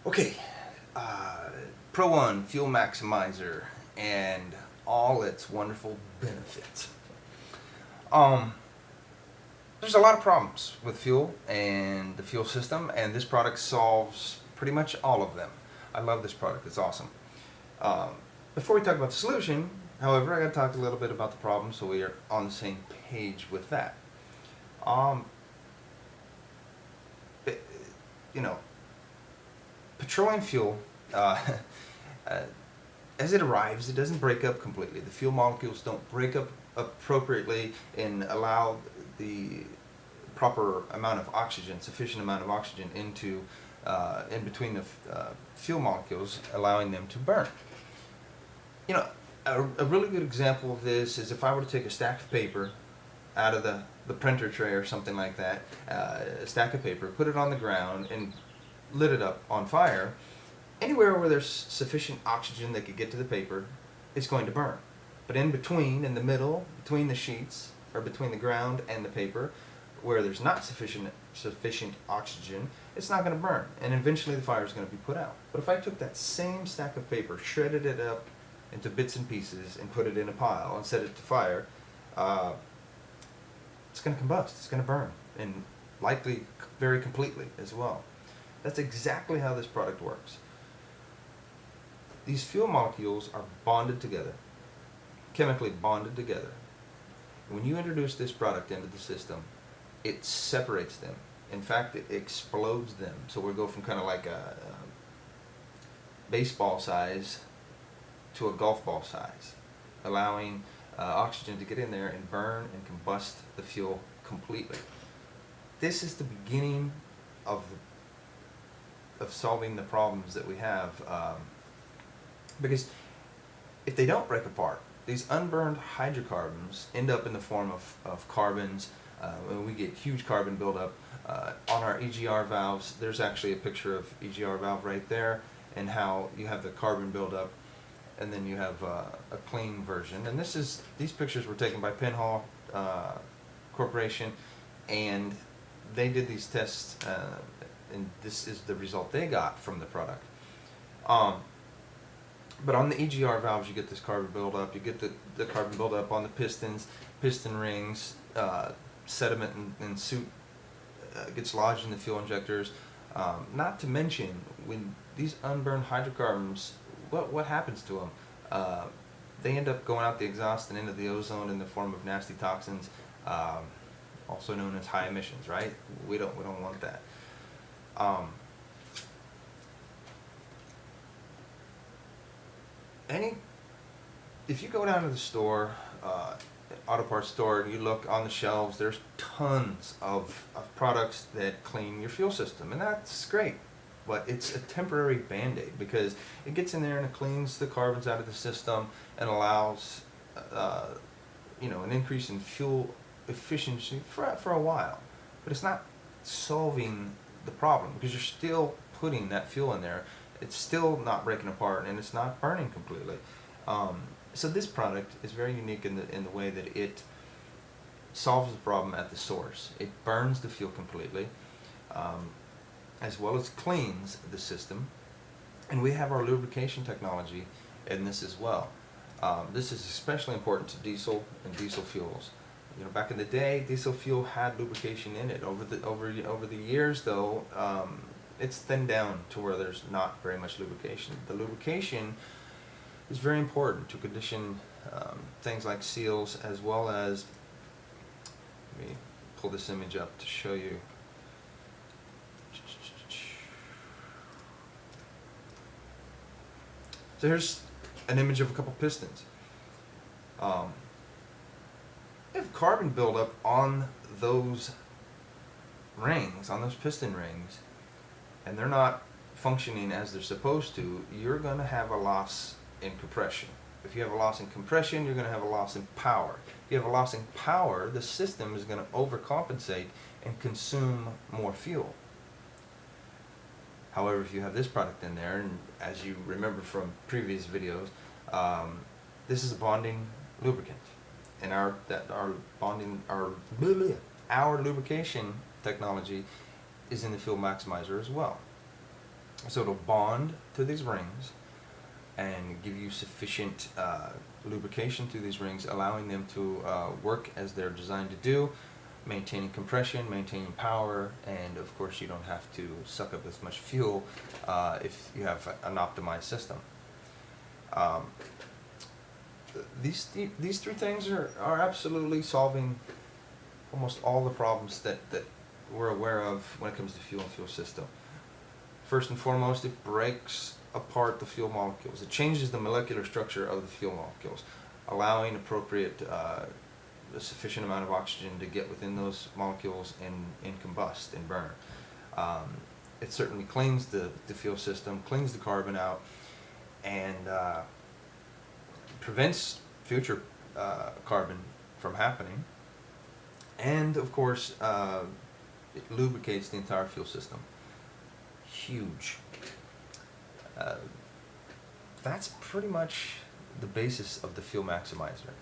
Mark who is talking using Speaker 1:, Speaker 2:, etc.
Speaker 1: Okay, Pro1 Fuel Maximizer and all its wonderful benefits. Um, there's a lot of problems with fuel and the fuel system, and this product solves pretty much all of them. I love this product, it's awesome. Um, Before we talk about the solution, however, I got to talk a little bit about the problem so we are on the same page with that. Um, it- you know, petroleum fuel, uh, uh, as it arrives, it doesn't break up completely. The fuel molecules don't break up appropriately and allow the proper amount of oxygen, sufficient amount of oxygen into in between the fuel molecules, allowing them to burn. You know, a really good example of this is if I were to take a stack of paper out of the printer tray or something like that, a stack of paper, put it on the ground and lit it up on fire. Anywhere where there's sufficient oxygen that could get to the paper, it's going to burn. But in between, in the middle, between the sheets, or between the ground and the paper, where there's not sufficient oxygen, it's not going to burn. And eventually the fire is going to be put out. But if I took that same stack of paper, shredded it up into bits and pieces, and put it in a pile and set it to fire, it's going to combust. It's going to burn. And likely very completely as well. That's exactly how this product works. These fuel molecules are bonded together, chemically bonded together. When you introduce this product into the system, it separates them. In fact, it explodes them. So we go from kind of like a baseball size to a golf ball size, allowing oxygen to get in there and burn and combust the fuel completely. This is the beginning of solving the problems that we have, because if they don't break apart, these unburned hydrocarbons end up in the form of carbons, and we get huge carbon buildup. On our EGR valves, there's actually a picture of EGR valve right there, and how you have the carbon buildup, and then you have a clean version. And these pictures were taken by Penhall Corporation, and they did these tests, and this is the result they got from the product. But on the EGR valves, you get this carbon buildup. You get the carbon buildup on the pistons, piston rings, sediment and soot gets lodged in the fuel injectors. Not to mention, when these unburned hydrocarbons, what happens to them? They end up going out the exhaust and into the ozone in the form of nasty toxins, also known as high emissions. Right? We don't want that. If you go down to the store, auto parts store, and you look on the shelves, there's tons of products that clean your fuel system, and that's great. But it's a temporary band-aid, because it gets in there and it cleans the carbons out of the system and allows an increase in fuel efficiency for a while. But it's not solving the problem, because you're still putting that fuel in there. It's still not breaking apart, and it's not burning completely. So this product is very unique in the way that it solves the problem at the source. It burns the fuel completely, as well as cleans the system. And we have our lubrication technology in this as well. This is especially important to diesel and diesel fuels. Back in the day, diesel fuel had lubrication in it. Over the years, though, it's thinned down to where there's not very much lubrication. The lubrication is very important to condition things like seals, as well as, let me pull this image up to show you. So here's an image of a couple pistons. They have carbon buildup on those rings, on those piston rings, and they're not functioning as they're supposed to. You're going to have a loss in compression. If you have a loss in compression, you're going to have a loss in power. If you have a loss in power, the system is going to overcompensate and consume more fuel. However, if you have this product in there, and as you remember from previous videos, this is a bonding lubricant, and our lubrication technology is in the fuel maximizer as well. So it'll bond to these rings and give you sufficient lubrication through these rings, allowing them to work as they're designed to do, maintaining compression, maintaining power, and of course you don't have to suck up as much fuel if you have an optimized system. Um, these three things are absolutely solving almost all the problems that we're aware of when it comes to fuel and fuel system. First and foremost, it breaks apart the fuel molecules. It changes the molecular structure of the fuel molecules, allowing appropriate, a sufficient amount of oxygen to get within those molecules and combust and burn. It certainly cleans the fuel system, cleans the carbon out, and prevents future carbon from happening. And of course, it lubricates the entire fuel system. Huge. That's pretty much the basis of the fuel maximizer.